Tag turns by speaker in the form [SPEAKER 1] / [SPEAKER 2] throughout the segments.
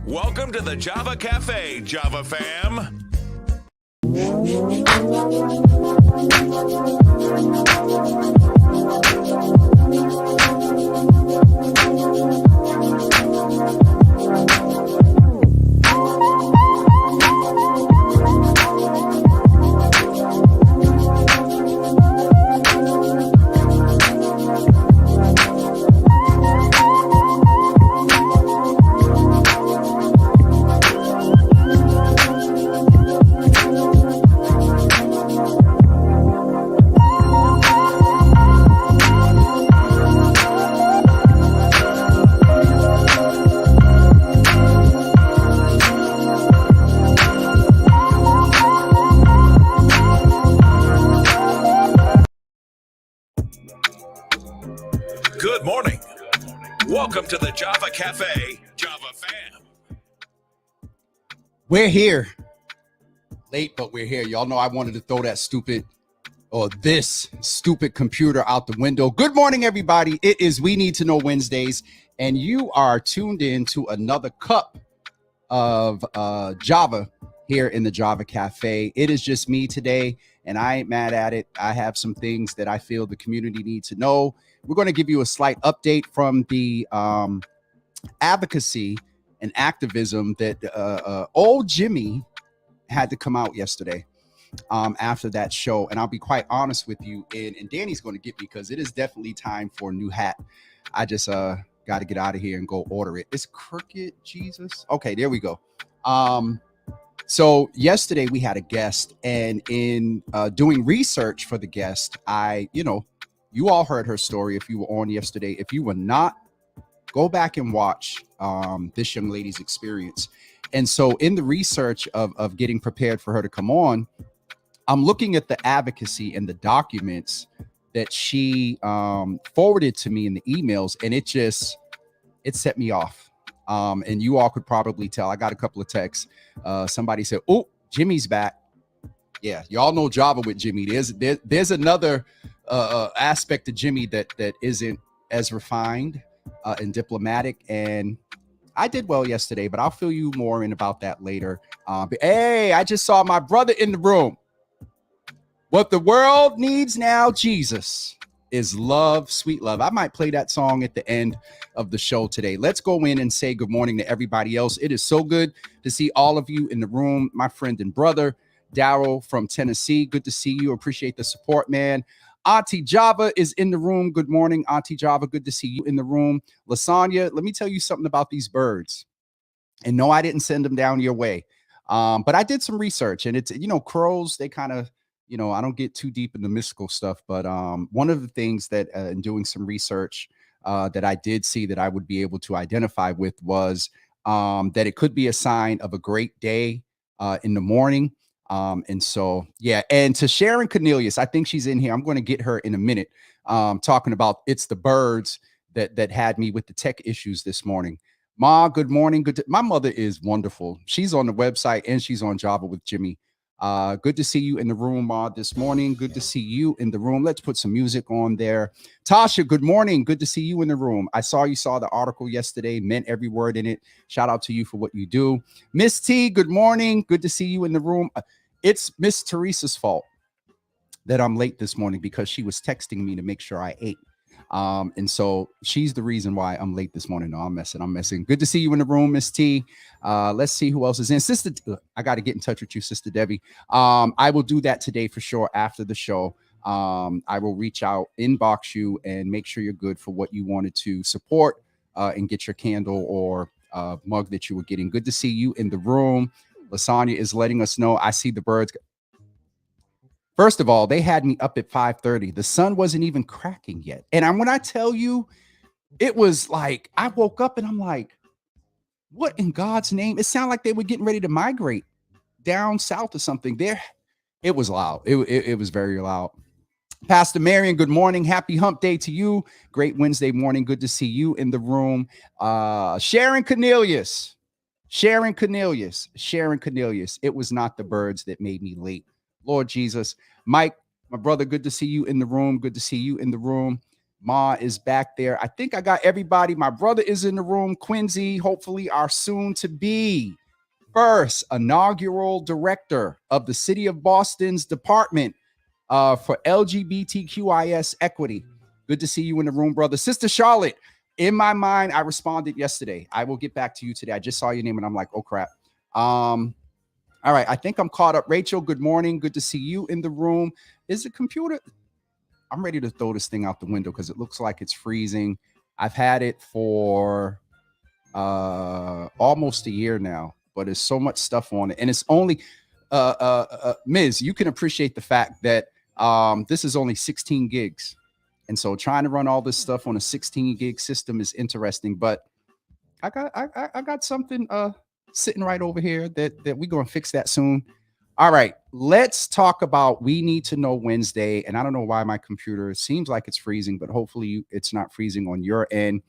[SPEAKER 1] Welcome to the Java Cafe, Java fam. Good morning. Welcome to the Java Cafe, Java fam.
[SPEAKER 2] We're here. Late, but we're here. Y'all know I wanted to throw that this stupid computer out the window. Good morning, everybody. It is We Need to Know Wednesdays, and you are tuned in to another cup of Java here in the Java Cafe. It is just me today, and I ain't mad at it. I have some things that I feel the community needs to know. We're going to give you a slight update from the advocacy and activism that old Jimmy had to come out yesterday after that show. And I'll be quite honest with you, and Danny's going to get me because it is definitely time for a new hat. I just got to get out of here and go order it. It's crooked, Jesus. Okay, there we go. So yesterday we had a guest, and in doing research for the guest, you all heard her story if you were on yesterday. If you were not, go back and watch this young lady's experience. And so in the research of getting prepared for her to come on, I'm looking at the advocacy and the documents that she forwarded to me in the emails, and it set me off. And you all could probably tell. I got a couple of texts. Somebody said, "Oh, Jimmy's back." Yeah, y'all know Java with Jimmy. There's another aspect of Jimmy that isn't as refined and diplomatic. And I did well yesterday, but I'll fill you more in about that later. But hey, I just saw my brother in the room. What the world needs now, Jesus, is love, sweet love. I might play that song at the end of the show today. Let's go in and say good morning to everybody else. It is so good to see all of you in the room. My friend and brother, Daryl from Tennessee. Good to see you. Appreciate the support, man. Auntie Java is in the room. Good morning, Auntie Java. Good to see you in the room. Lasagna, let me tell you something about these birds. And no, I didn't send them down your way. But I did some research, and it's, crows, they kind of, I don't get too deep in the mystical stuff, but one of the things that in doing some research that I did see that I would be able to identify with was that it could be a sign of a great day in the morning. And so, yeah. And to Sharon Cornelius, I think she's in here. I'm going to get her in a minute, talking about it's the birds that had me with the tech issues this morning. Ma, good morning. My mother is wonderful. She's on the website and she's on Java with Jimmy. Good to see you in the room, Ma, this morning. Good to see you in the room. Let's put some music on there. Tasha, good morning. Good to see you in the room. I saw you saw the article yesterday, meant every word in it. Shout out to you for what you do. Miss T, good morning. Good to see you in the room. It's Miss Teresa's fault that I'm late this morning because she was texting me to make sure I ate. And so she's the reason why I'm late this morning. No, I'm messing. Good to see you in the room, Miss T. Let's see who else is in. Sister, I got to get in touch with you, Sister Debbie. I will do that today for sure after the show. I will reach out, inbox you, and make sure you're good for what you wanted to support and get your candle or mug that you were getting. Good to see you in the room. Lasagna is letting us know. I see the birds. First of all, they had me up at 5:30. The sun wasn't even cracking yet. And when I tell you, it was like, I woke up and I'm like, what in God's name? It sounded like they were getting ready to migrate down south or something. It was loud. It was very loud. Pastor Marion, good morning. Happy hump day to you. Great Wednesday morning. Good to see you in the room. Sharon Cornelius. It was not the birds that made me late. Lord Jesus. Mike, my brother, good to see you in the room. Ma is back there. I think I got everybody. My brother is in the room. Quincy, hopefully our soon to be first inaugural director of the city of Boston's Department for LGBTQIS equity. Good to see you in the room, brother. Sister Charlotte, in my mind, I responded yesterday. I will get back to you today. I just saw your name and I'm like, oh crap. All right, I think I'm caught up. Rachel, good morning. Good to see you in the room. Is the computer? I'm ready to throw this thing out the window because it looks like it's freezing. I've had it for almost a year now, but there's so much stuff on it. And it's only, Ms., you can appreciate the fact that this is only 16 gigs. And so trying to run all this stuff on a 16 gig system is interesting, but I got something sitting right over here that we're going to fix that soon. All right, let's talk about We Need to Know Wednesday. And I don't know why my computer seems like it's freezing, but hopefully it's not freezing on your end.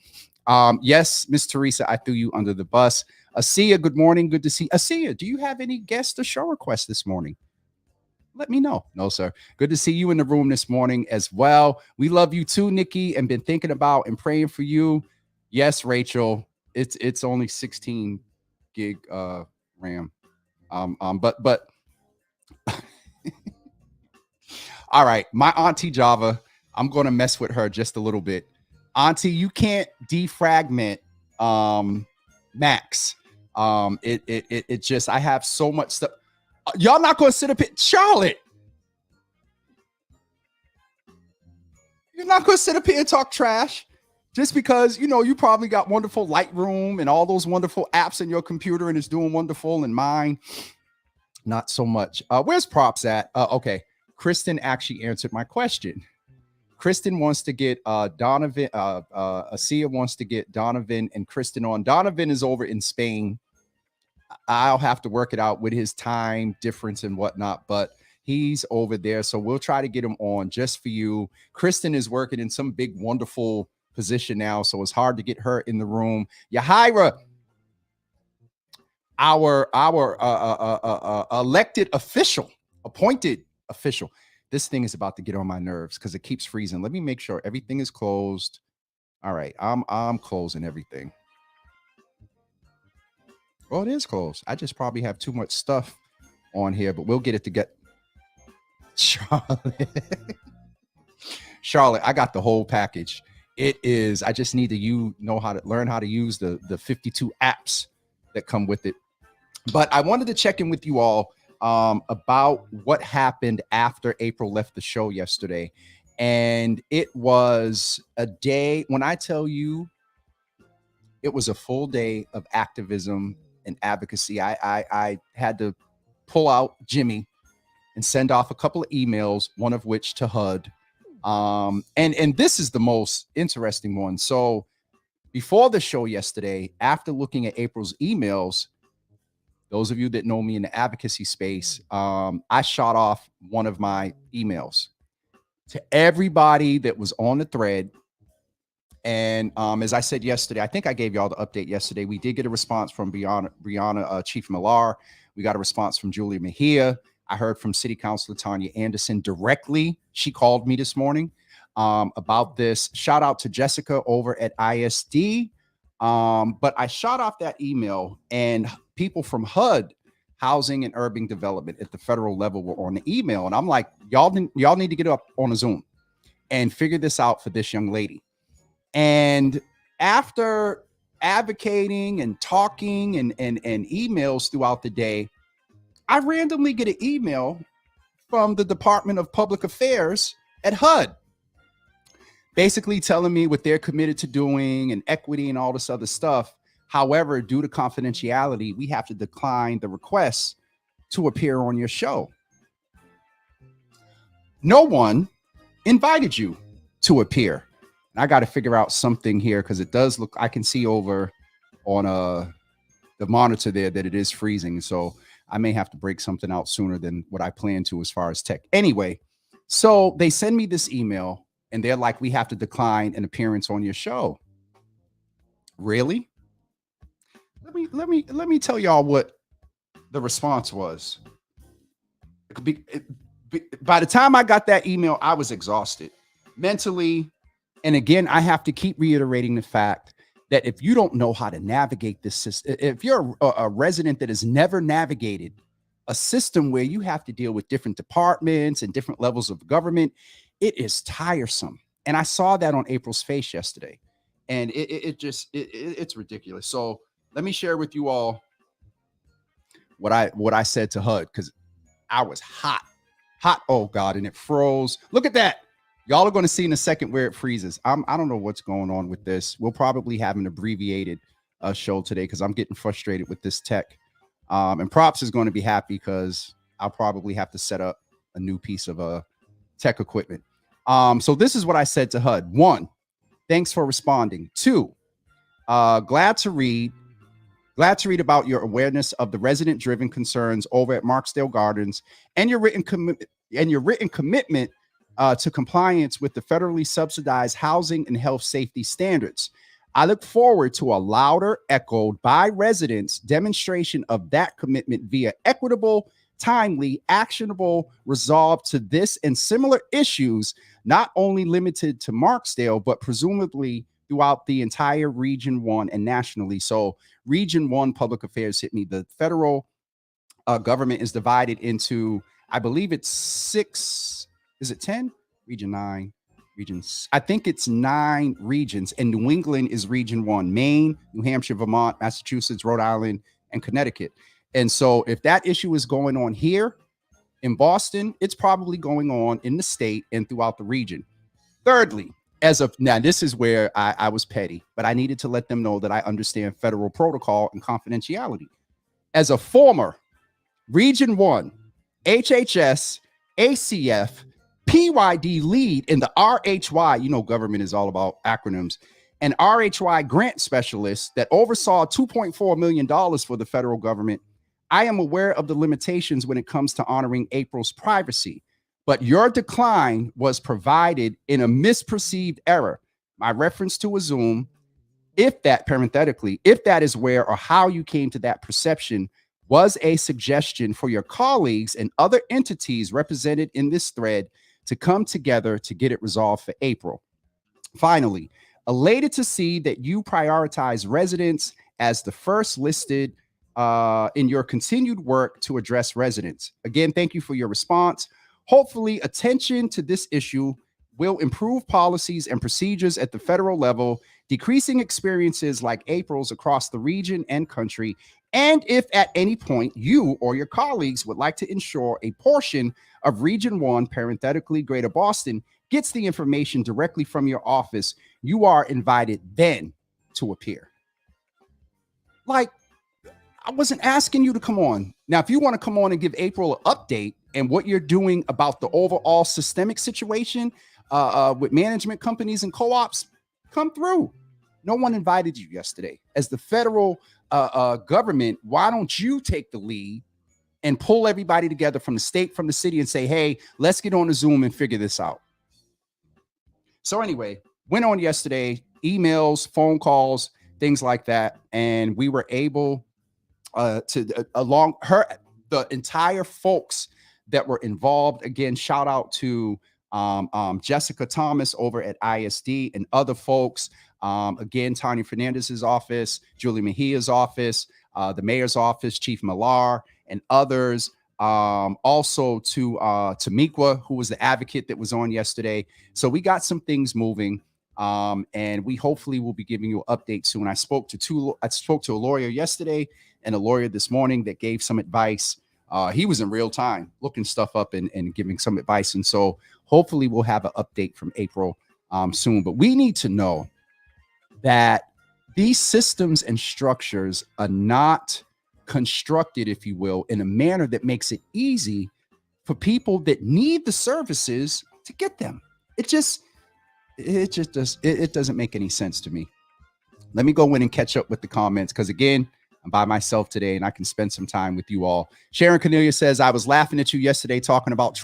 [SPEAKER 2] Yes, Miss Teresa, I threw you under the bus. Asiya, good morning. Good to see. Asiya, do you have any guest or show requests this morning? Let me know. No, sir. Good to see you in the room this morning as well. We love you too, Nikki, and been thinking about and praying for you. Yes, Rachel, it's only 16 gig RAM. But all right, my auntie Java, I'm gonna mess with her just a little bit. Auntie, you can't defragment Max. It just, I have so much stuff. Y'all not gonna sit up here, Charlotte. You're not gonna sit up here and talk trash just because you probably got wonderful Lightroom and all those wonderful apps in your computer and it's doing wonderful, and mine not so much. Where's Props at? Okay, Kristen actually answered my question. Kristen wants to get Donovan. Asiya wants to get Donovan and Kristen on. Donovan is over in Spain. I'll have to work it out with his time difference and whatnot, but he's over there. So we'll try to get him on just for you. Kristen is working in some big, wonderful position now, so it's hard to get her in the room. Yahira, our elected official, appointed official. This thing is about to get on my nerves because it keeps freezing. Let me make sure everything is closed. All right, I'm closing everything. Well, it is closed. I just probably have too much stuff on here, but we'll get it to get. Charlotte, I got the whole package. It is, I just need to learn how to use the 52 apps that come with it. But I wanted to check in with you all about what happened after April left the show yesterday. And it was a day, when I tell you, it was a full day of activism and advocacy. I had to pull out Jimmy and send off a couple of emails, one of which to HUD. And this is the most interesting one. So before the show yesterday, after looking at April's emails, those of you that know me in the advocacy space, I shot off one of my emails to everybody that was on the thread. And as I said yesterday, I think I gave y'all the update yesterday. We did get a response from Brianna Chief Millar. We got a response from Julia Mejia. I heard from City Councilor Tanya Anderson directly. She called me this morning about this. Shout out to Jessica over at ISD. But I shot off that email, and people from HUD, Housing and Urban Development at the federal level, were on the email. And I'm like, y'all need to get up on a Zoom and figure this out for this young lady. And after advocating and talking and emails throughout the day, I randomly get an email from the Department of Public Affairs at HUD, basically telling me what they're committed to doing and equity and all this other stuff. However, due to confidentiality, we have to decline the request to appear on your show. No one invited you to appear. And I got to figure out something here because it does look, I can see over on the monitor there that it is freezing. So I may have to break something out sooner than what I plan to as far as tech. Anyway, so they send me this email and they're like, we have to decline an appearance on your show. Really? Let me tell y'all what the response was. By the time I got that email, I was exhausted mentally, And again, I have to keep reiterating the fact that if you don't know how to navigate this system, if you're a resident that has never navigated a system where you have to deal with different departments and different levels of government, it is tiresome. And I saw that on April's face yesterday. And it's ridiculous. So let me share with you all what I said to HUD, because I was hot. Oh God, and it froze. Look at that. Y'all are going to see in a second where it freezes. I don't know what's going on with this. We'll probably have an abbreviated show today because I'm getting frustrated with this tech. And Props is going to be happy because I'll probably have to set up a new piece of tech equipment. So this is what I said to HUD. 1, thanks for responding. 2, glad to read about your awareness of the resident-driven concerns over at Marksdale Gardens and your written commitment to compliance with the federally subsidized housing and health safety standards. I look forward to a louder, echoed by residents demonstration of that commitment via equitable, timely, actionable resolve to this and similar issues, not only limited to Marksdale, but presumably throughout the entire Region 1 and nationally. So Region 1 Public Affairs hit me. The federal government is divided into, I believe it's 6, is it 10? Region 9, regions. I think it's 9 regions, and New England is Region 1. Maine, New Hampshire, Vermont, Massachusetts, Rhode Island, and Connecticut. And so if that issue is going on here in Boston, it's probably going on in the state and throughout the region. Thirdly, as of now, this is where I was petty, but I needed to let them know that I understand federal protocol and confidentiality. As a former Region 1, HHS, ACF, PYD lead in the RHY, you know, government is all about acronyms, and RHY grant specialist that oversaw $2.4 million for the federal government, I am aware of the limitations when it comes to honoring April's privacy. But your decline was provided in a misperceived error. My reference to a Zoom, if that parenthetically, if that is where or how you came to that perception, was a suggestion for your colleagues and other entities represented in this thread to come together to get it resolved for April. Finally, elated to see that you prioritize residents as the first listed in your continued work to address residents. Again, thank you for your response. Hopefully, attention to this issue will improve policies and procedures at the federal level, decreasing experiences like April's across the region and country. And if at any point you or your colleagues would like to ensure a portion of Region 1, parenthetically Greater Boston, gets the information directly from your office, you are invited then to appear. Like, I wasn't asking you to come on. Now, if you want to come on and give April an update and what you're doing about the overall systemic situation with management companies and co-ops, come through. No one invited you yesterday. As the federal government, why don't you take the lead and pull everybody together from the state, from the city, and say, hey, let's get on the Zoom and figure this out. So anyway, went on yesterday, emails, phone calls, things like that. And we were able the entire folks that were involved. Again, shout out to Jessica Thomas over at ISD and other folks. Again, Tanya Fernandez's office, Julie Mejia's office, the mayor's office, Chief Millar, and others. Also to Miqua, who was the advocate that was on yesterday. So we got some things moving. And we hopefully will be giving you an update soon. I spoke to a lawyer yesterday and a lawyer this morning that gave some advice. He was in real time looking stuff up and giving some advice. And so hopefully we'll have an update from April soon. But we need to know that these systems and structures are not constructed, if you will, in a manner that makes it easy for people that need the services to get them. It doesn't make any sense to me. Let me go in and catch up with the comments, because again, I'm by myself today and I can spend some time with you all. Sharon Cornelia says, I was laughing at you yesterday talking about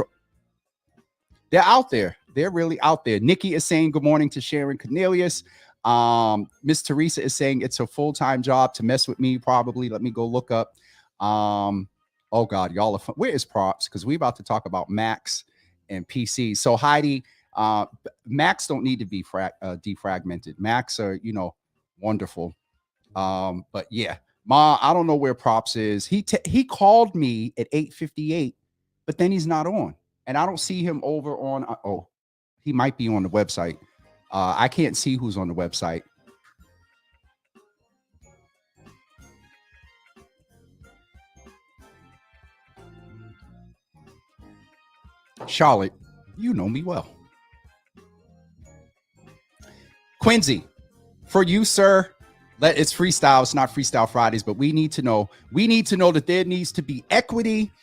[SPEAKER 2] they're out there. They're really out there. Nikki is saying good morning to Sharon Cornelius. Miss Teresa is saying it's a full-time job to mess with me, probably. Let me go look up. Oh God, y'all are fun. Where is Props? Because we're about to talk about Macs and PCs. So Heidi, Macs don't need to be defragmented. Macs are, wonderful. But yeah, Ma, I don't know where Props is. He called me at 8:58, but then he's not on, and I don't see him over on. Oh, he might be on the website. I can't see who's on the website. Charlotte, you know me well. Quincy, for you, sir, it's freestyle. It's not Freestyle Fridays, but we need to know that there needs to be equity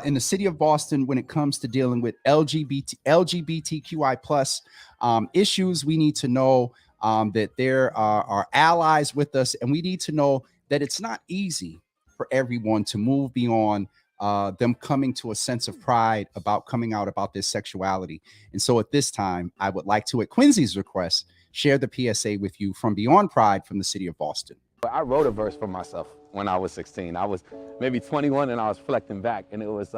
[SPEAKER 2] in the city of Boston when it comes to dealing with LGBTQI plus issues. We need to know that there are allies with us, and we need to know that it's not easy for everyone to move beyond them coming to a sense of pride about coming out about their sexuality. And so at this time, I would like to, at Quincy's request, share the PSA with you from Beyond Pride from the city of Boston.
[SPEAKER 3] I wrote a verse for myself when I was 16. I was maybe 21 and I was reflecting back, and it was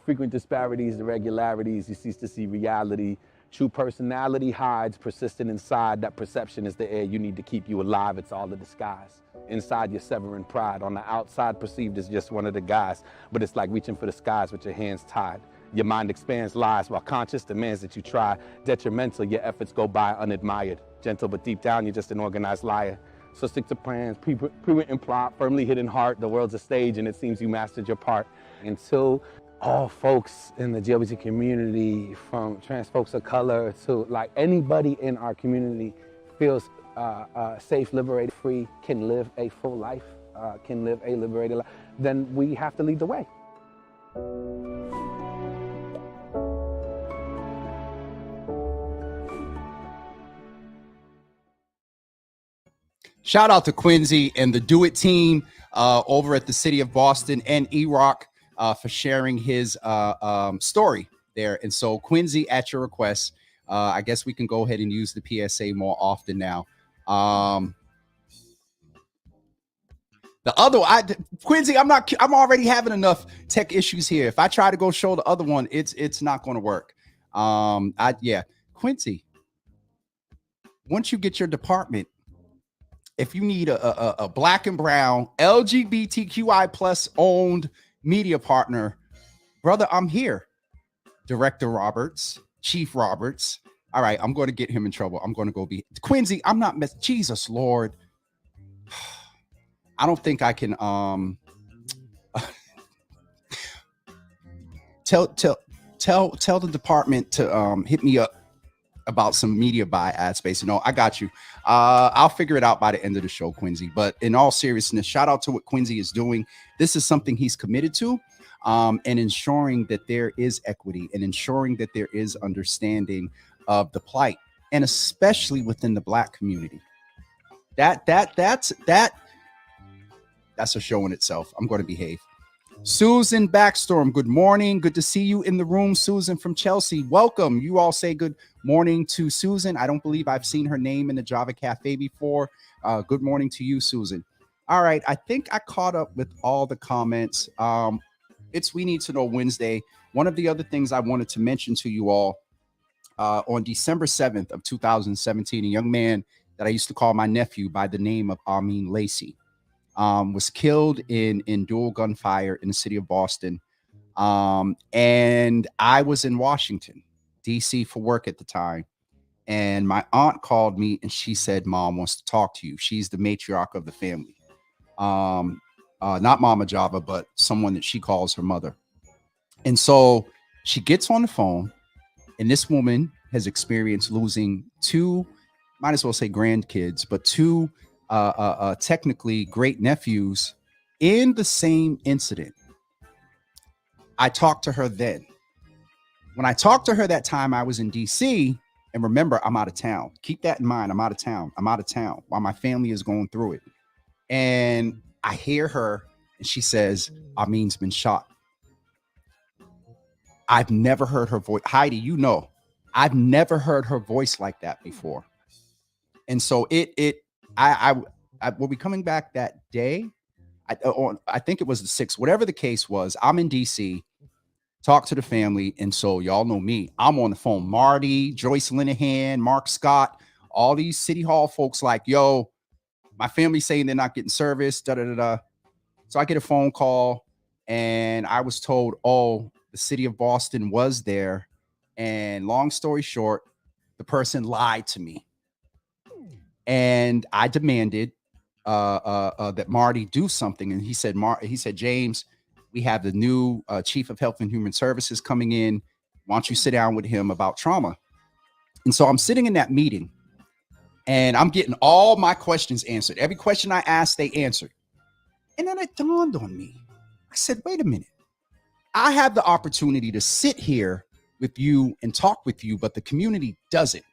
[SPEAKER 3] frequent disparities, irregularities, you cease to see reality. True personality hides, persistent inside. That perception is the air you need to keep you alive. It's all a disguise. Inside you're severing pride. On the outside perceived as just one of the guys, but it's like reaching for the skies with your hands tied. Your mind expands lies while conscious demands that you try. Detrimental, your efforts go by unadmired. Gentle, but deep down, you're just an organized liar. So stick to plans, pre-written plot, firmly hidden heart. The world's a stage and it seems you mastered your part. Until all folks in the LGBT community, from trans folks of color to like anybody in our community feels safe, liberated, free, can live a full life, can live a liberated life, then we have to lead the way.
[SPEAKER 2] Shout out to Quincy and the Do It team over at the city of Boston, and E-Rock for sharing his story there. And so Quincy, at your request, I guess we can go ahead and use the PSA more often now. The other, Quincy, I'm already having enough tech issues here. If I try to go show the other one, it's not going to work. Quincy, once you get your department, if you need a black and brown LGBTQI plus owned media partner, brother, I'm here. Director Roberts, Chief Roberts. All right, I'm going to get him in trouble. I'm going to go be Quincy. I'm not Jesus Lord. I don't think I can tell the department to hit me up about some media buy ad space. I got you. I'll figure it out by the end of the show, Quincy. But in all seriousness, shout out to what Quincy is doing. This is something he's committed to, and ensuring that there is equity and ensuring that there is understanding of the plight, and especially within the Black community. That's a show in itself. I'm going to behave. Susan Backstorm, good morning. Good to see you in the room, Susan from Chelsea. Welcome. You all say good morning to Susan. I don't believe I've seen her name in the Java Cafe before. Good morning to you, Susan. All right. I think I caught up with all the comments. It's We Need to Know Wednesday. One of the other things I wanted to mention to you all, on December 7th of 2017, a young man that I used to call my nephew by the name of Amin Lacey was killed in dual gunfire in the city of Boston. And I was in Washington, D.C. for work at the time. And my aunt called me and she said, Mom wants to talk to you. She's the matriarch of the family. Not Mama Java, but someone that she calls her mother. And so she gets on the phone, and this woman has experienced losing two, might as well say grandkids, but two technically great nephews in the same incident. I talked to her then. When I talked to her that time, I was in DC, and remember, I'm out of town. Keep that in mind. I'm out of town while my family is going through it. And I hear her, and she says, Amin's been shot. I've never heard her voice. Heidi, I've never heard her voice like that before. And so I will be coming back that day. I think it was the 6th, whatever the case was. I'm in DC talk to the family. And so y'all know me. I'm on the phone. Marty, Joyce Linehan, Mark Scott, all these City Hall folks like, yo, my family's saying they're not getting service, da-da-da-da. So I get a phone call and I was told, oh, the city of Boston was there. And long story short, the person lied to me. And I demanded that Marty do something. And he said, James, we have the new chief of health and human services coming in. Why don't you sit down with him about trauma? And so I'm sitting in that meeting and I'm getting all my questions answered. Every question I asked, they answered. And then it dawned on me. I said, wait a minute. I have the opportunity to sit here with you and talk with you, but the community doesn't.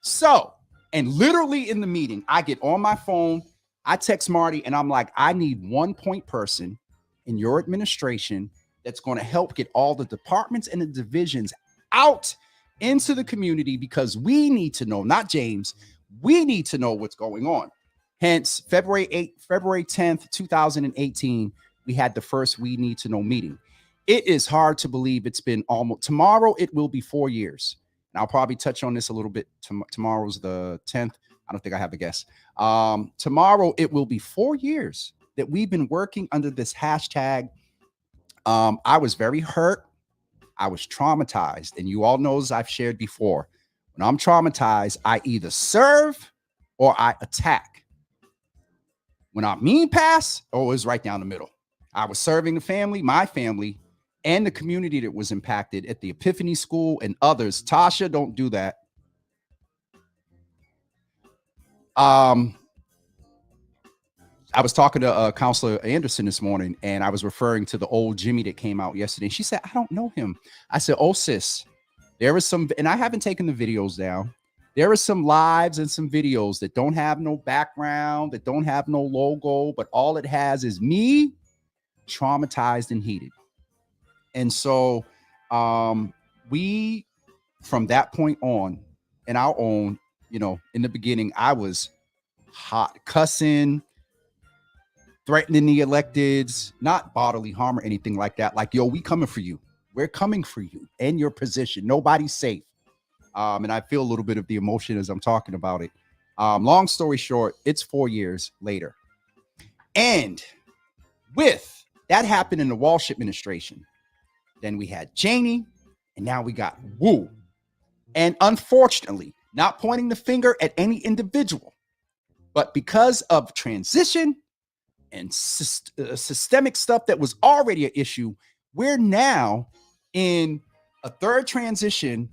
[SPEAKER 2] So, and literally in the meeting, I get on my phone, I text Marty, and I'm like, I need one point person in your administration that's going to help get all the departments and the divisions out into the community because we need to know, not James, we need to know what's going on. Hence, February 10th, 2018, we had the first We Need to Know meeting. It is hard to believe it's been almost, tomorrow it will be 4 years. And I'll probably touch on this a little bit. Tomorrow's the 10th. I don't think I have a guess. Tomorrow it will be 4 years that we've been working under this hashtag. I was very hurt. I was traumatized. And you all know, as I've shared before, when I'm traumatized, I either serve or I attack. When I mean pass, oh, it was right down the middle. I was serving the family, my family, and the community that was impacted at the Epiphany School and others. Tasha, don't do that. I was talking to Counselor Anderson this morning, and I was referring to the old Jimmy that came out yesterday. She said, I don't know him. I said, oh, sis, there is some, and I haven't taken the videos down. There are some lives and some videos that don't have no background, that don't have no logo, but all it has is me traumatized and heated. And so we, from that point on, in our own, you know, in the beginning, I was hot, cussing, threatening the electeds, not bodily harm or anything like that. Like, yo, we coming for you. We're coming for you and your position. Nobody's safe. And I feel a little bit of the emotion as I'm talking about it. Long story short, it's 4 years later. And with that happened in the Walsh administration. Then we had Cheney, and now we got Wu. And unfortunately, not pointing the finger at any individual, but because of transition and systemic stuff that was already an issue, we're now in a third transition,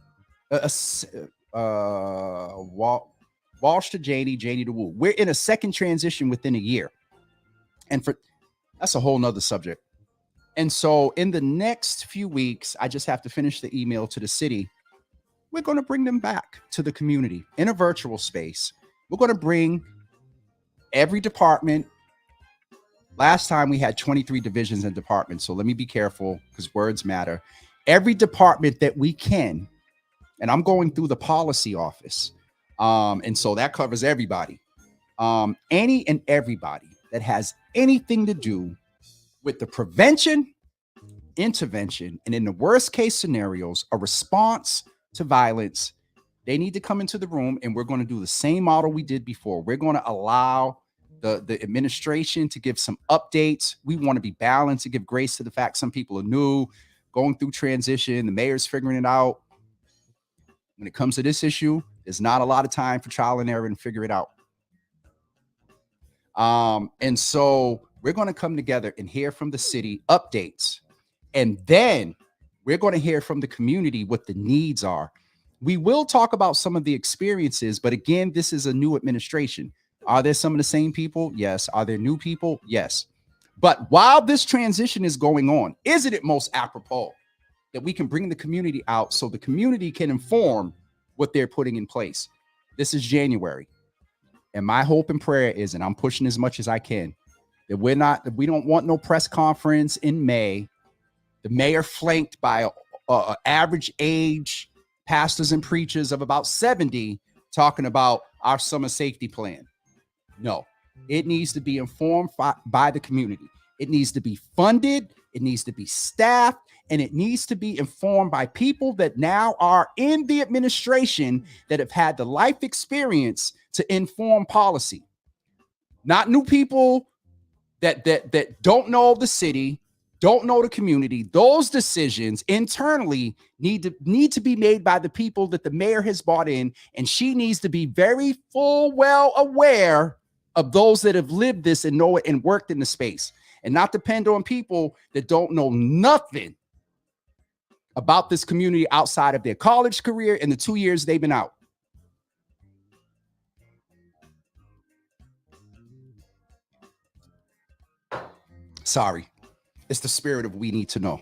[SPEAKER 2] Walsh to Janey, Janey to Wu. We're in a second transition within a year. And that's a whole nother subject. And so in the next few weeks, I just have to finish the email to the city. We're going to bring them back to the community in a virtual space. We're going to bring every department. Last time we had 23 divisions and departments. So let me be careful because words matter. Every department that we can, and I'm going through the policy office. And so that covers everybody. Any and everybody that has anything to do with the prevention, intervention, and in the worst case scenarios, a response to violence, they need to come into the room, and we're going to do the same model we did before. We're going to allow the administration to give some updates. We want to be balanced and give grace to the fact some people are new, going through transition. The mayor's figuring it out. When it comes to this issue, there's not a lot of time for trial and error and figure it out. And so we're going to come together and hear from the city updates. And then we're going to hear from the community what the needs are. We will talk about some of the experiences, but again, this is a new administration. Are there some of the same people? Yes. Are there new people? Yes. But while this transition is going on, isn't it most apropos that we can bring the community out so the community can inform what they're putting in place? This is January. And my hope and prayer is, and I'm pushing as much as I can, that we don't want no press conference in May. The mayor flanked by a average age pastors and preachers of about 70 talking about our summer safety plan. No, it needs to be informed by the community. It needs to be funded. It needs to be staffed. And it needs to be informed by people that now are in the administration that have had the life experience to inform policy. Not new people that don't know the city, don't know the community. Those decisions internally need to be made by the people that the mayor has brought in, and she needs to be very well aware of those that have lived this and know it and worked in the space, and not depend on people that don't know nothing about this community outside of their college career and the 2 years they've been out. Sorry. It's the spirit of we need to know.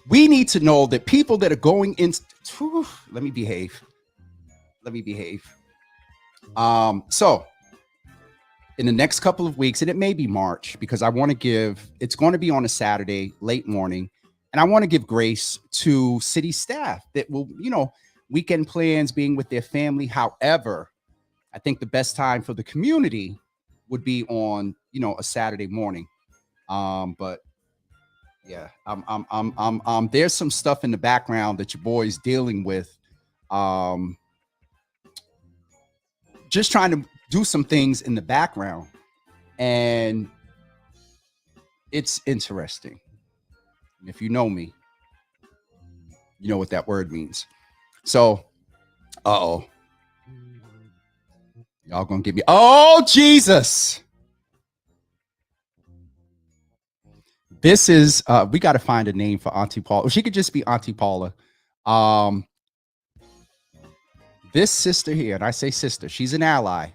[SPEAKER 2] We need to know that people that are going into, let me behave. So in the next couple of weeks, and it may be March, because I want to give, it's going to be on a Saturday, late morning, and I want to give grace to city staff that will, weekend plans, being with their family. However, I think the best time for the community would be on, a Saturday morning. But yeah, there's some stuff in the background that your boy's dealing with. Just trying to do some things in the background, and it's interesting. And if you know me, you know what that word means. So, y'all gonna give me, oh Jesus. This is we got to find a name for Auntie Paula. She could just be Auntie Paula. This sister here, and I say sister, she's an ally,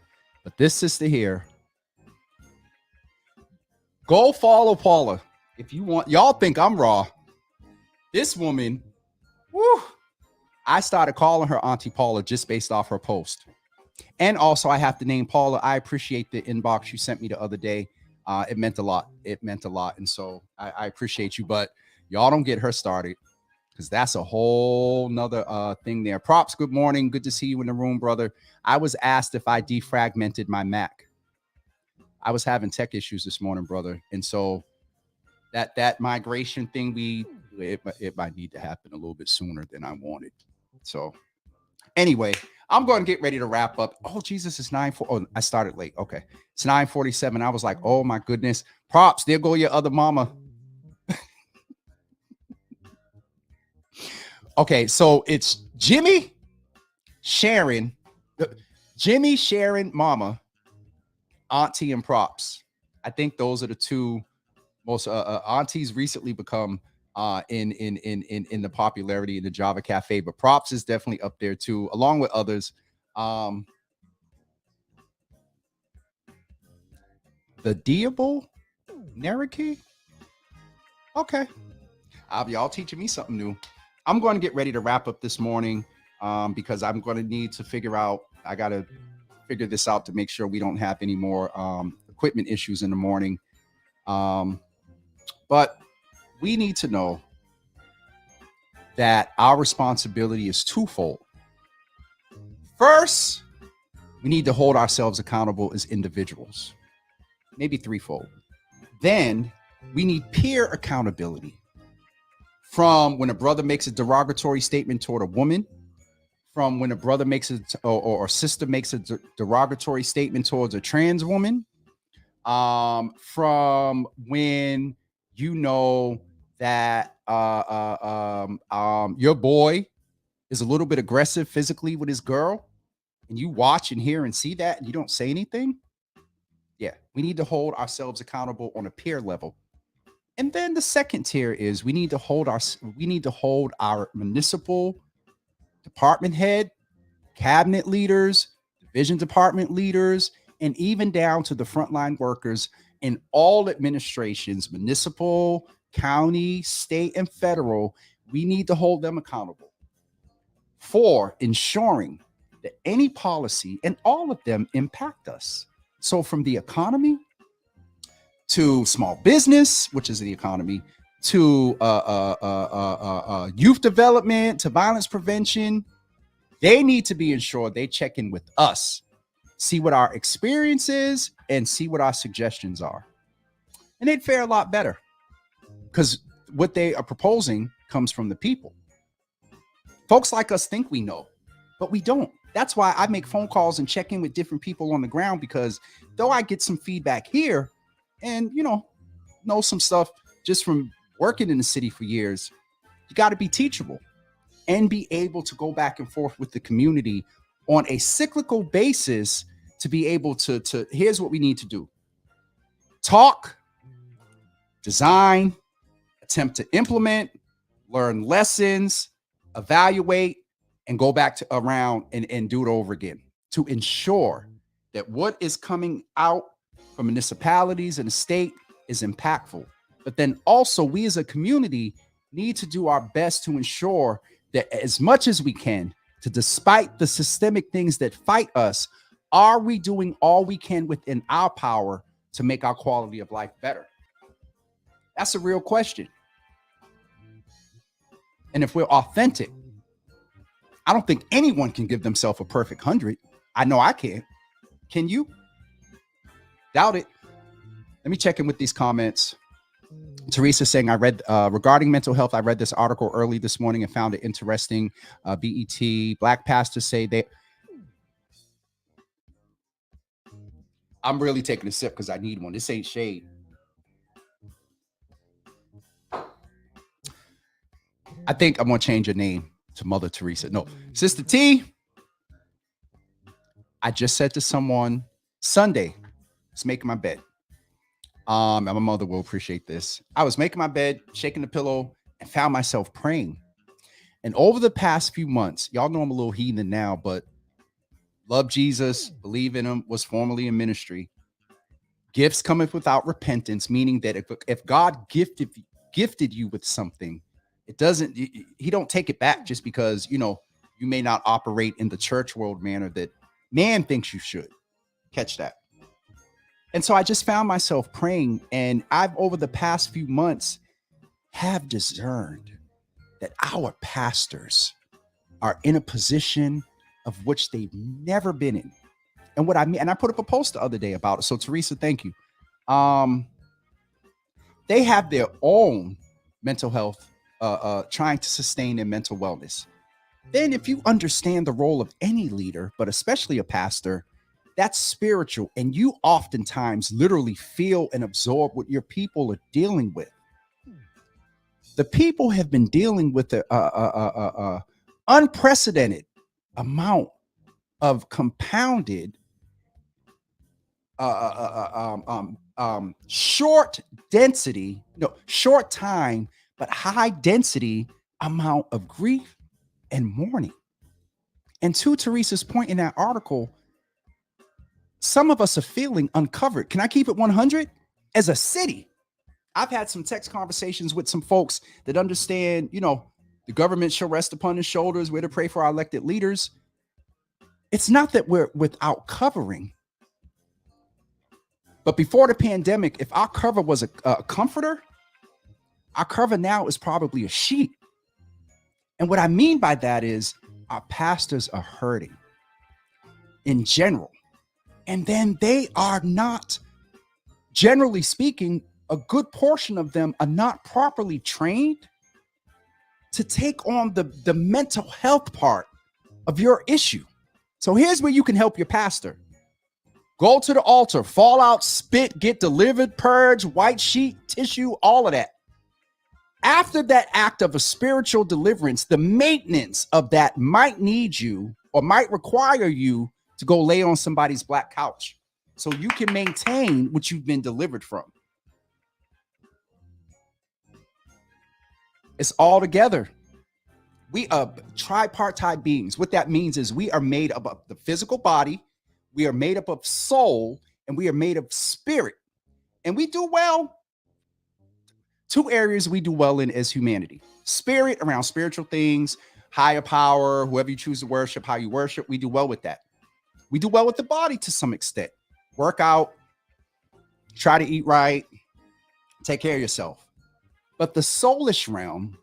[SPEAKER 2] but this sister here, go follow Paula if you want. Y'all think I'm raw. This woman, whoo, I started calling her Auntie Paula just based off her post. And also, I have to name Paula. I appreciate the inbox you sent me the other day. It meant a lot. And so I appreciate you, but y'all don't get her started, because that's a whole nother thing there. Props, good morning. Good to see you in the room, brother. I was asked if I defragmented my Mac. I was having tech issues this morning, brother. And so that migration thing, it might need to happen a little bit sooner than I wanted. So anyway, I'm going to get ready to wrap up. Oh, Jesus, it's 9:40. Oh, I started late. Okay. It's 9:47. I was like, oh my goodness. Props, there go your other mama. Okay, so it's Jimmy, Sharon, mama, auntie, and props. I think those are the two most aunties recently become in the popularity in the Java Cafe, but props is definitely up there too, along with others. The Diable Naraki. Okay, y'all teaching me something new. I'm going to get ready to wrap up this morning because I'm going to need to figure out. I got to figure this out to make sure we don't have any more equipment issues in the morning. But we need to know that our responsibility is twofold. First, we need to hold ourselves accountable as individuals, maybe threefold. Then we need peer accountability, from when a brother makes a derogatory statement toward a woman, from when a brother makes or sister makes a derogatory statement towards a trans woman, from when you know that your boy is a little bit aggressive physically with his girl, and you watch and hear and see that and you don't say anything. Yeah, we need to hold ourselves accountable on a peer level. And then the second tier is we need to hold our municipal department head, cabinet leaders, division department leaders, and even down to the frontline workers in all administrations, municipal, county, state, and federal. We need to hold them accountable for ensuring that any policy, and all of them, impact us. So from the economy to small business, which is the economy, to youth development, to violence prevention, they need to be ensured they check in with us see what our experience is, and see what our suggestions are. And they'd fare a lot better because what they are proposing comes from the people. Folks like us think we know, but we don't. That's why I make phone calls and check in with different people on the ground, because though I get some feedback here and, know some stuff just from working in the city for years, you got to be teachable and be able to go back and forth with the community on a cyclical basis to be able to here's what we need to do. Talk, design, attempt to implement, learn lessons, evaluate, and go back to around and do it over again to ensure that what is coming out from municipalities and the state is impactful. But then also we as a community need to do our best to ensure that as much as we can, to despite the systemic things that fight us, are we doing all we can within our power to make our quality of life better? That's a real question. And if we're authentic, I don't think anyone can give themselves a perfect 100. I know I can't. Can you? Doubt it. Let me check in with these comments. Teresa saying, I read regarding mental health, I read this article early this morning and found it interesting. BET, black pastors say they... I'm really taking a sip because I need one. This ain't shade. I think I'm going to change your name to Mother Teresa. No, Sister T. I just said to someone Sunday, I was making my bed. And my mother will appreciate this. I was making my bed, shaking the pillow, and found myself praying. And over the past few months, y'all know I'm a little heathen now, but love Jesus, believe in him, was formerly in ministry. Gifts cometh without repentance, meaning that if God gifted you with something, it doesn't, he don't take it back just because, you may not operate in the church world manner that man thinks you should. Catch that. And so I just found myself praying, and I've over the past few months have discerned that our pastors are in a position of which they've never been in. And what I mean, and I put up a post the other day about it. So Teresa, thank you. They have their own mental health, trying to sustain their mental wellness. Then if you understand the role of any leader, but especially a pastor, that's spiritual. And you oftentimes literally feel and absorb what your people are dealing with. The people have been dealing with a unprecedented amount of compounded short time, but high density amount of grief and mourning. And to Teresa's point in that article, some of us are feeling uncovered. Can I keep it 100? As a city, I've had some text conversations with some folks that understand, the government shall rest upon his shoulders. We're to pray for our elected leaders. It's not that we're without covering. But before the pandemic, if our cover was a comforter, our cover now is probably a sheet. And what I mean by that is our pastors are hurting in general. And then they are not, generally speaking, a good portion of them are not properly trained to take on the mental health part of your issue. So here's where you can help your pastor. Go to the altar, fall out, spit, get delivered, purge, white sheet, tissue, all of that. After that act of a spiritual deliverance, the maintenance of that might need you or might require you to go lay on somebody's black couch so you can maintain what you've been delivered from. It's all together. We are tripartite beings. What that means is we are made up of the physical body, we are made up of soul, and we are made of spirit. And we do well. Two areas we do well in as humanity. Spirit, around spiritual things, higher power, whoever you choose to worship, how you worship, we do well with that. We do well with the body to some extent. Work out, try to eat right, take care of yourself. But the soulish realm,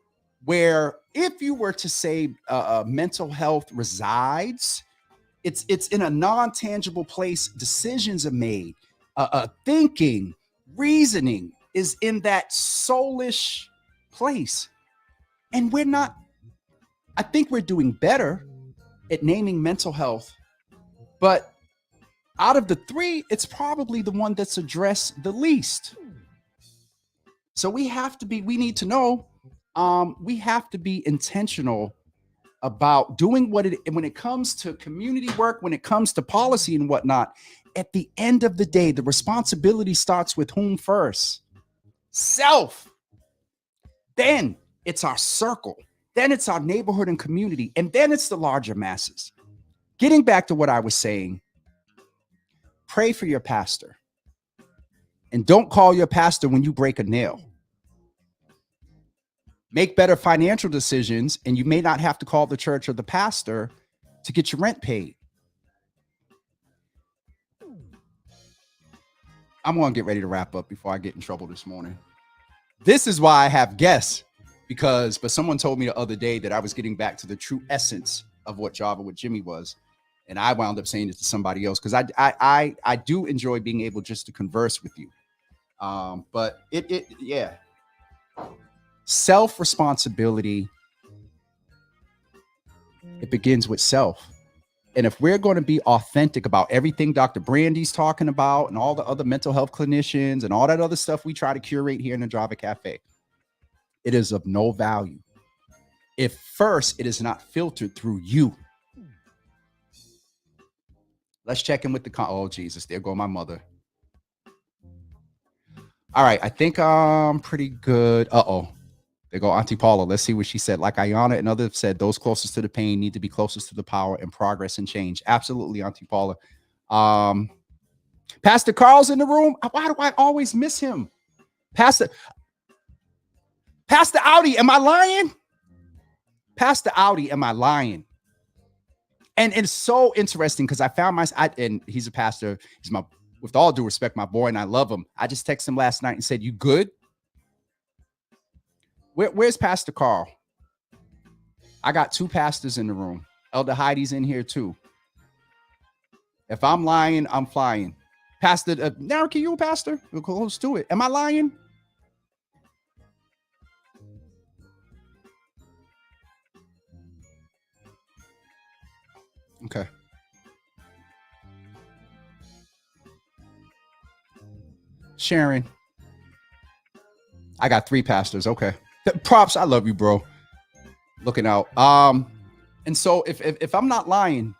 [SPEAKER 2] where if you were to say mental health resides, It's in a non-tangible place. Decisions are made. Thinking, reasoning is in that soulish place. And we're not, I think we're doing better at naming mental health. But out of the three, it's probably the one that's addressed the least. So we need to know, we have to be intentional about doing when it comes to community work, when it comes to policy and whatnot. At the end of the day, the responsibility starts with whom first? Self. Then it's our circle. Then it's our neighborhood and community. And then it's the larger masses. Getting back to what I was saying, pray for your pastor. And don't call your pastor when you break a nail. Make better financial decisions, and you may not have to call the church or the pastor to get your rent paid. I'm going to get ready to wrap up before I get in trouble this morning. This is why I have guests, but someone told me the other day that I was getting back to the true essence of what Java with Jimmy was. And I wound up saying it to somebody else because I do enjoy being able just to converse with you. But yeah. Self-responsibility, it begins with self. And if we're going to be authentic about everything Dr. Brandy's talking about and all the other mental health clinicians and all that other stuff we try to curate here in the Java Cafe, it is of no value if first it is not filtered through you. Let's check in with oh, Jesus, there go my mother. All right, I think I'm pretty good. Uh-oh. There go Auntie Paula. Let's see what she said. Like Ayana and others said, those closest to the pain need to be closest to the power and progress and change. Absolutely, Auntie Paula. Pastor Carl's in the room. Why do I always miss him? Pastor Audi, am I lying? Pastor Audi, am I lying? And it's so interesting because I found and he's a pastor. He's with all due respect, my boy, and I love him. I just texted him last night and said, "You good?" Where's Pastor Carl? I got two pastors in the room. Elder Heidi's in here too. If I'm lying, I'm flying. Pastor, Narek, you a pastor? We're close to it. Am I lying? Okay. Sharon. I got three pastors. Okay. Props. I love you, bro. Looking out. And so if I'm not lying,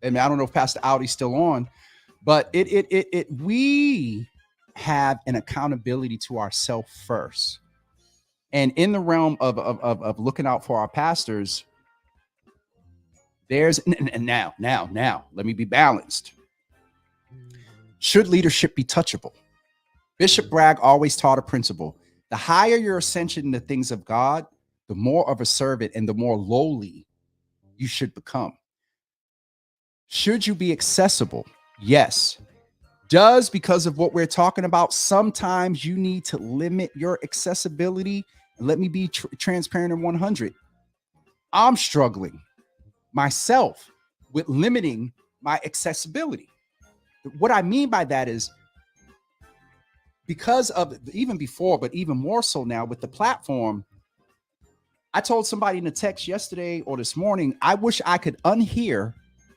[SPEAKER 2] I mean, I don't know if Pastor Audi's still on, but we have an accountability to ourselves first. And in the realm of looking out for our pastors, now, let me be balanced. Should leadership be touchable? Bishop Bragg always taught a principle. The higher your ascension in the things of God, the more of a servant and the more lowly you should become. Should you be accessible? Yes. Does, because of what we're talking about, sometimes you need to limit your accessibility? And let me be transparent and 100. I'm struggling myself with limiting my accessibility. What I mean by that is, because of even before, but even more so now with the platform, I told somebody in a text yesterday or this morning, I wish I could unhear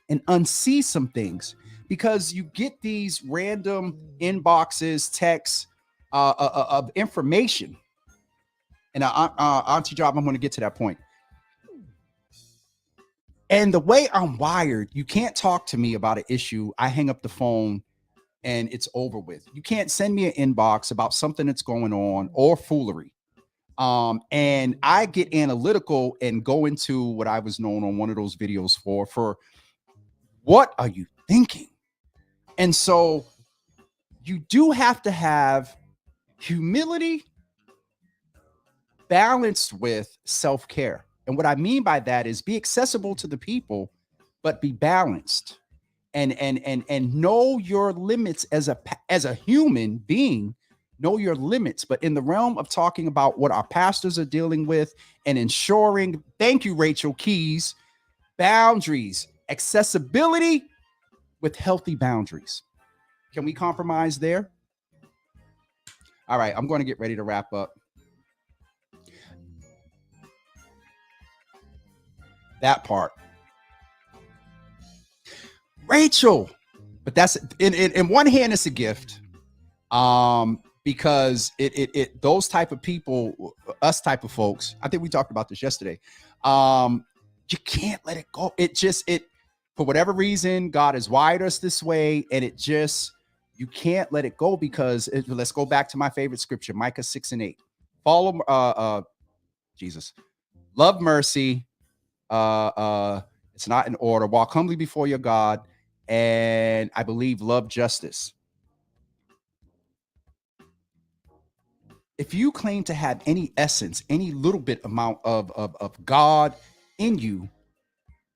[SPEAKER 2] and unsee some things, because you get these random inboxes, texts of information. And Auntie Job, I'm going to get to that point. And the way I'm wired, you can't talk to me about an issue. I hang up the phone and it's over with. You can't send me an inbox about something that's going on or foolery. And I get analytical and go into what I was known on one of those videos for what are you thinking? And so you do have to have humility balanced with self-care. And what I mean by that is be accessible to the people, but be balanced. And know your limits as a human being. Know your limits. But in the realm of talking about what our pastors are dealing with and ensuring, thank you, Rachel Keys, boundaries, Accessibility with healthy boundaries. Can we compromise there? All right, I'm going to get ready to wrap up. That part. Rachel, but that's in one hand, it's a gift. Because it those type of people, us type of folks, I think we talked about this yesterday. You can't let it go. It for whatever reason, God has wired us this way, and you can't let it go because let's go back to my favorite scripture, Micah 6:8. Follow Jesus. Love mercy. It's not in order. Walk humbly before your God, and I believe love justice. If you claim to have any essence, any little bit amount of God in you,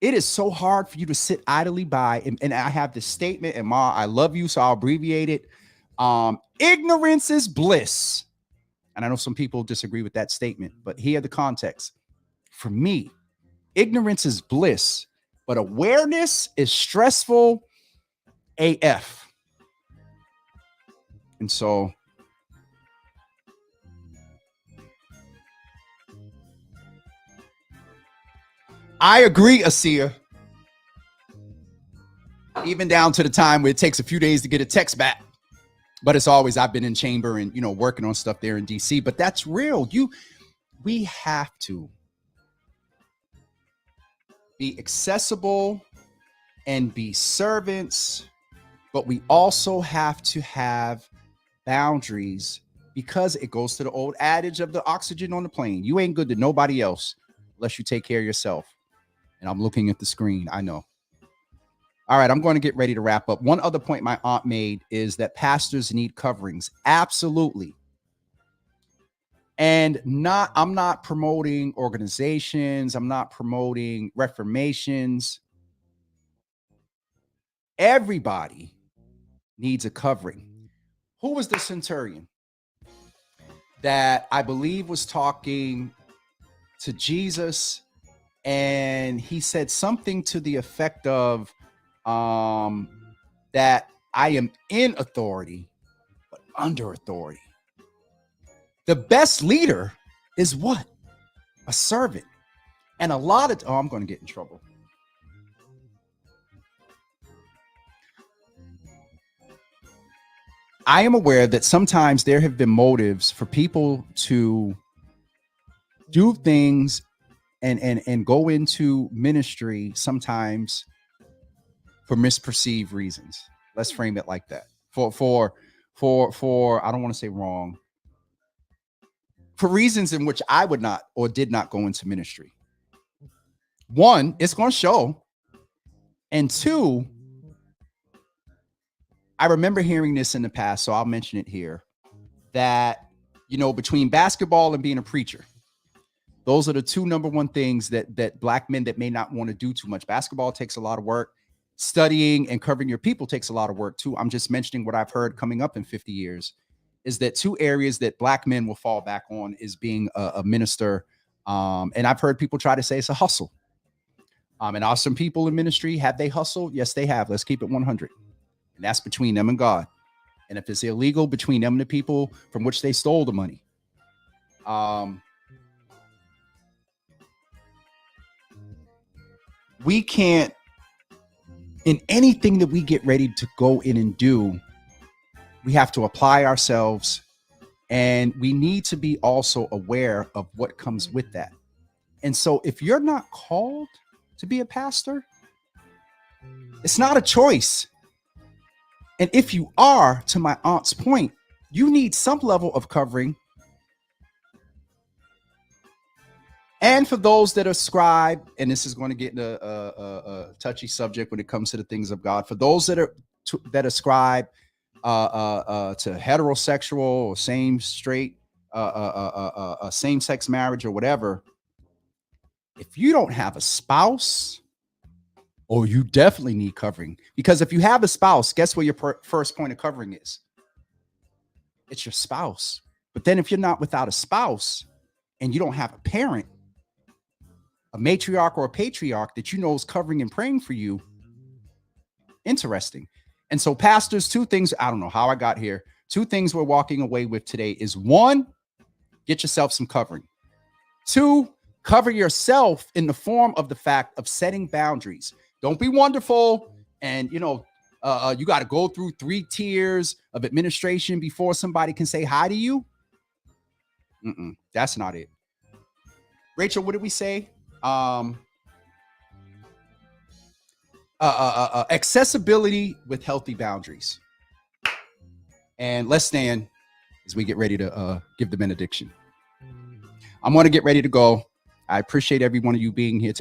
[SPEAKER 2] it is so hard for you to sit idly by. And I have this statement, and Ma, I love you, so I'll abbreviate it. Ignorance is bliss. And I know some people disagree with that statement, but hear the context. For me, ignorance is bliss, but awareness is stressful AF. And so I agree, Asia. Even down to the time where it takes a few days to get a text back. But it's always, I've been in chamber and, working on stuff there in DC. But that's real. We have to be accessible and be servants. But we also have to have boundaries, because it goes to the old adage of the oxygen on the plane. You ain't good to nobody else unless you take care of yourself. And I'm looking at the screen. I know. All right, I'm going to get ready to wrap up. One other point my aunt made is that pastors need coverings. Absolutely. And I'm not promoting organizations. I'm not promoting reformations. Everybody needs a covering. Who was the centurion that I believe was talking to Jesus? And he said something to the effect of that I am in authority, but under authority. The best leader is what? A servant. And a lot of, I'm going to get in trouble. I am aware that sometimes there have been motives for people to do things and go into ministry sometimes for misperceived reasons. Let's frame it like that. For I don't want to say wrong. For reasons in which I would not or did not go into ministry. One, it's going to show. And two, I remember hearing this in the past, so I'll mention it here, that, between basketball and being a preacher, those are the two number one things that black men that may not want to do too much. Basketball takes a lot of work. Studying and covering your people takes a lot of work too. I'm just mentioning what I've heard coming up in 50 years is that two areas that black men will fall back on is being a minister. And I've heard people try to say it's a hustle. And are some people in ministry, have they hustled? Yes, they have. Let's keep it 100. And that's between them and God. And if it's illegal, between them and the people from which they stole the money. We can't, in anything that we get ready to go in and do, we have to apply ourselves, and we need to be also aware of what comes with that. And so if you're not called to be a pastor, it's not a choice. And if you are, to my aunt's point, you need some level of covering. And for those that ascribe, and this is going to get into a touchy subject when it comes to the things of God, for those that ascribe to heterosexual or same-sex marriage or whatever, if you don't have a spouse, or you definitely need covering, because if you have a spouse, guess what your first point of covering is? It's your spouse. But then if you're not without a spouse and you don't have a parent, a matriarch or a patriarch that you know is covering and praying for you. Interesting. And so, pastors, two things, I don't know how I got here. Two things we're walking away with today is one, get yourself some covering. Two, cover yourself in the form of the fact of setting boundaries. Don't be wonderful and, you got to go through 3 tiers of administration before somebody can say hi to you. That's not it. Rachel, what did we say? Accessibility with healthy boundaries. And let's stand as we get ready to give the benediction. I'm going to get ready to go. I appreciate every one of you being here.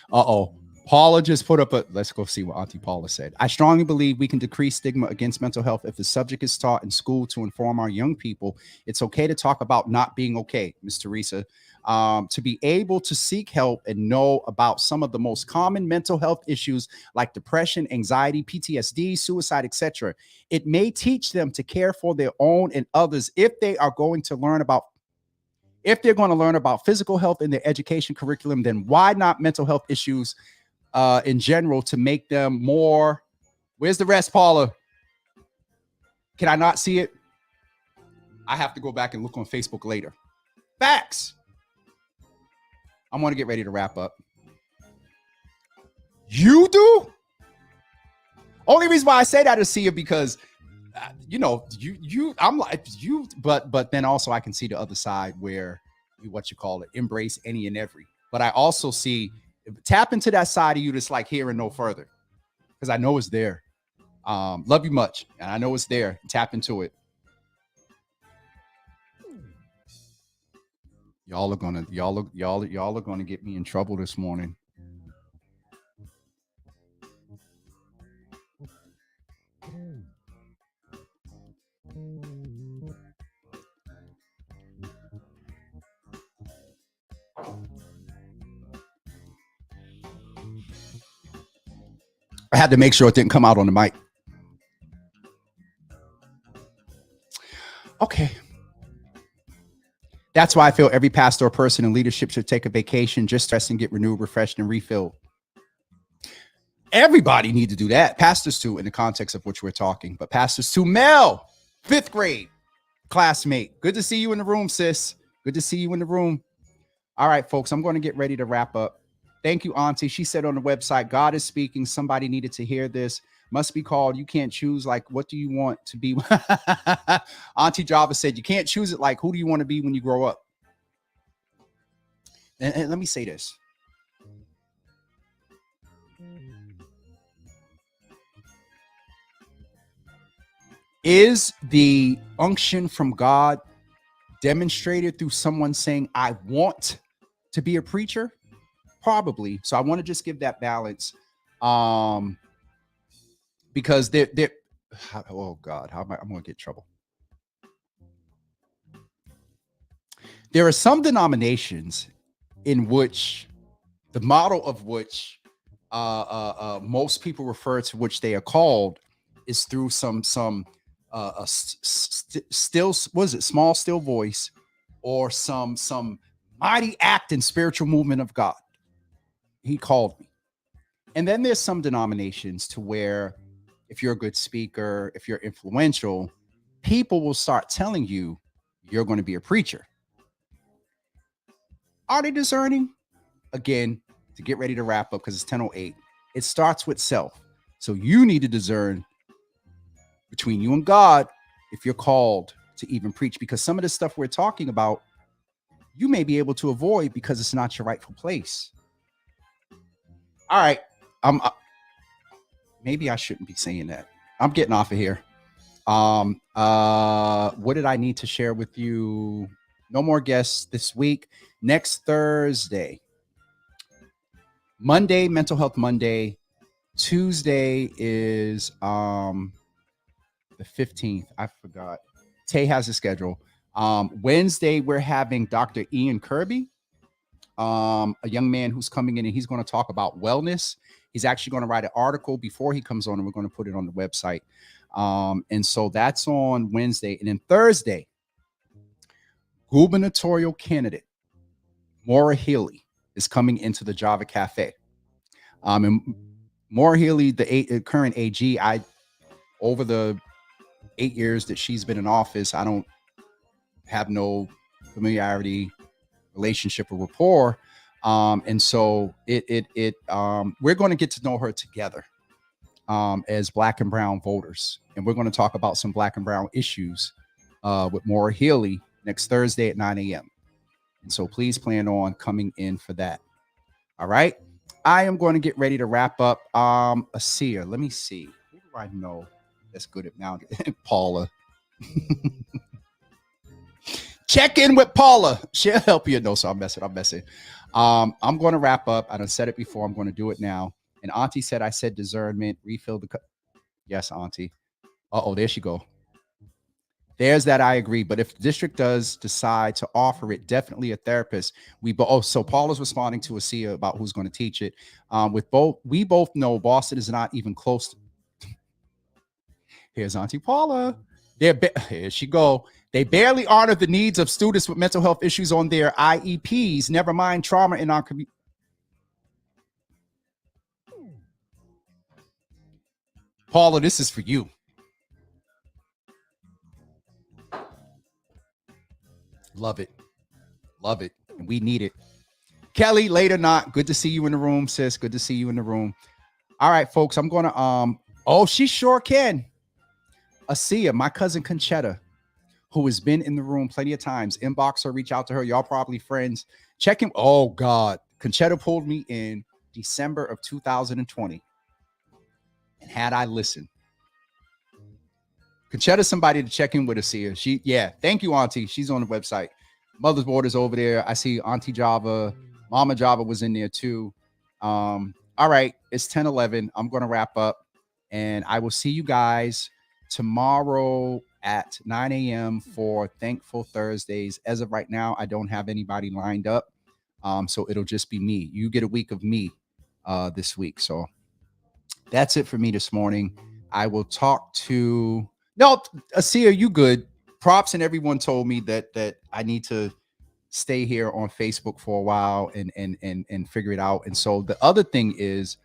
[SPEAKER 2] Paula just put up let's go see what Auntie Paula said. I strongly believe we can decrease stigma against mental health if the subject is taught in school to inform our young people. It's okay to talk about not being okay, Miss Teresa. To be able to seek help and know about some of the most common mental health issues like depression, anxiety, PTSD, suicide, etc. It may teach them to care for their own and others if they're going to learn about physical health in their education curriculum. Then why not mental health issues in general to make them more? Where's the rest, Paula? Can I not see it? I have to go back and look on Facebook later. Facts. I'm going to get ready to wrap up. You do? Only reason why I say that is see it because, I'm like you, but then also I can see the other side where embrace any and every. But I also see, tap into that side of you that's like here and no further, because I know it's there. Love you much, and I know it's there. Tap into it. Y'all are gonna get me in trouble this morning. I had to make sure it didn't come out on the mic. Okay. That's why I feel every pastor or person in leadership should take a vacation, just rest and get renewed, refreshed, and refilled. Everybody need to do that. Pastors too, in the context of which we're talking. But pastors too. Mel, 5th grade classmate. Good to see you in the room, sis. Good to see you in the room. All right, folks, I'm going to get ready to wrap up. Thank you, Auntie. She said on the website, God is speaking. Somebody needed to hear this. Must be called. You can't choose. Like, what do you want to be? Auntie Java said, you can't choose it. Like, who do you want to be when you grow up? And let me say this. Is the unction from God demonstrated through someone saying, I want to be a preacher? Probably. So I want to just give that balance. Because oh God, I'm going to get in trouble. There are some denominations in which the model of which most people refer to, which they are called, is through some still, what is it, small still voice, or some mighty act in spiritual movement of God. He called me. And then there's some denominations to where if you're a good speaker, if you're influential, people will start telling you you're going to be a preacher. Are they discerning? Again, to get ready to wrap up, because it's 10:08, it starts with self. So you need to discern between you and God if you're called to even preach, because some of the stuff we're talking about, you may be able to avoid because it's not your rightful place. All right. Maybe I shouldn't be saying that. I'm getting off of here. What did I need to share with you? No more guests this week. Next Thursday, Monday, Mental Health Monday. Tuesday is the 15th. I forgot. Tay has a schedule. Wednesday, we're having Dr. Ian Kirby, a young man who's coming in, and he's going to talk about wellness. He's actually going to write an article before he comes on, and we're going to put it on the website. And so that's on Wednesday. And then Thursday, gubernatorial candidate Maura Healey is coming into the Java Cafe. And Maura Healey, the current AG, over the 8 years that she's been in office, I don't have no familiarity, relationship, or rapport. And so we're going to get to know her together as Black and brown voters. And we're going to talk about some Black and brown issues with Maura Healey next Thursday at 9 a.m. And so please plan on coming in for that. All right. I am going to get ready to wrap up. Asia, let me see. Who do I know that's good at now? Paula. Check in with Paula. She'll help you. No, so I'm messing. I'm going to wrap up. I done said it before. I'm going to do it now. And Auntie said I said discernment. Refill the cup. Yes, Auntie. Uh-oh, there she go. There's that. I agree. But if the district does decide to offer it, definitely a therapist. So Paula's responding to Asia about who's going to teach it. We both know Boston is not even close. Here's Auntie Paula. Here she go. They barely honor the needs of students with mental health issues on their IEPs. Never mind trauma in our community. Paula, this is for you. Love it. Love it. And we need it. Kelly, later not. Good to see you in the room, sis. Good to see you in the room. All right, folks. I'm going to, she sure can. Asia, my cousin Conchetta, who has been in the room plenty of times. Inbox her, reach out to her. Y'all probably friends. Check him. Oh, God. Conchetta pulled me in December of 2020. And had I listened, Conchetta's somebody to check in with Asia. Thank you, Auntie. She's on the website. Mother's Board is over there. I see Auntie Java. Mama Java was in there too. All right. It's 10:11. I'm going to wrap up. And I will see you guys tomorrow at 9 a.m. for Thankful Thursdays. As of right now, I don't have anybody lined up. So it'll just be me. You get a week of me this week. So that's it for me this morning. I will talk to... No, Asia, you good. Props and everyone told me that I need to stay here on Facebook for a while and figure it out. And so the other thing is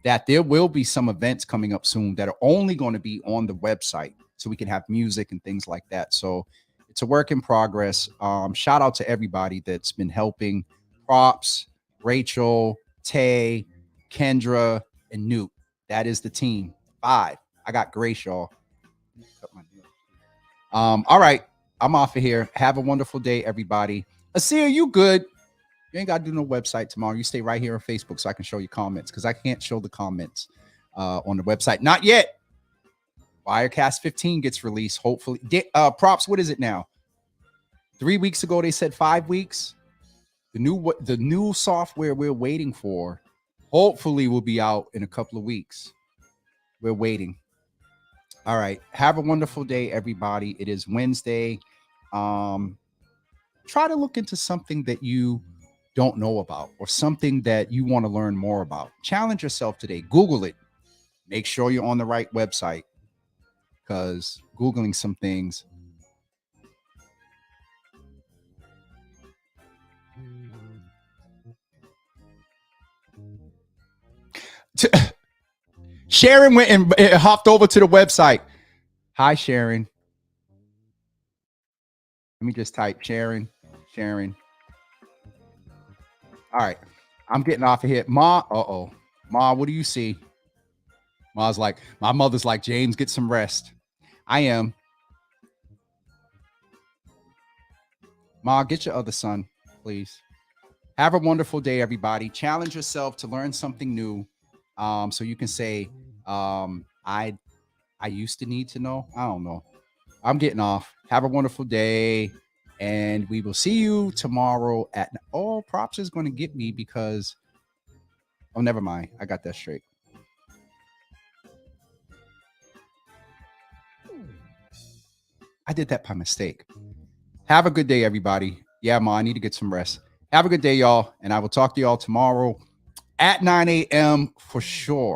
[SPEAKER 2] that there will be some events coming up soon that are only going to be on the website, so we can have music and things like that. So it's a work in progress. Shout out to everybody that's been helping. Props, Rachel, Tay, Kendra, and Newt. That is the team. 5. I got Grace, y'all. All right. I'm off of here. Have a wonderful day, everybody. Asia, you good? You ain't got to do no website tomorrow. You stay right here on Facebook so I can show you comments, because I can't show the comments on the website. Not yet. Wirecast 15 gets released, hopefully. Props, what is it now? 3 weeks ago, they said 5 weeks. The new software we're waiting for hopefully will be out in a couple of weeks. We're waiting. All right. Have a wonderful day, everybody. It is Wednesday. Try to look into something that you don't know about, or something that you want to learn more about. Challenge yourself today. Google it. Make sure you're on the right website, because Googling some things. Sharon went and hopped over to the website. Hi, Sharon. Let me just type Sharon. All right. I'm getting off of here. Ma, Ma, what do you see? Ma's like, my mother's like, James, get some rest. I am. Ma, get your other son, please. Have a wonderful day, everybody. Challenge yourself to learn something new. So you can say, I used to need to know. I don't know. I'm getting off. Have a wonderful day. And we will see you tomorrow at... Oh, Props is going to get me because... Oh, never mind. I got that straight. I did that by mistake. Have a good day, everybody. Yeah, Ma, I need to get some rest. Have a good day, y'all. And I will talk to y'all tomorrow at 9 a.m. for sure.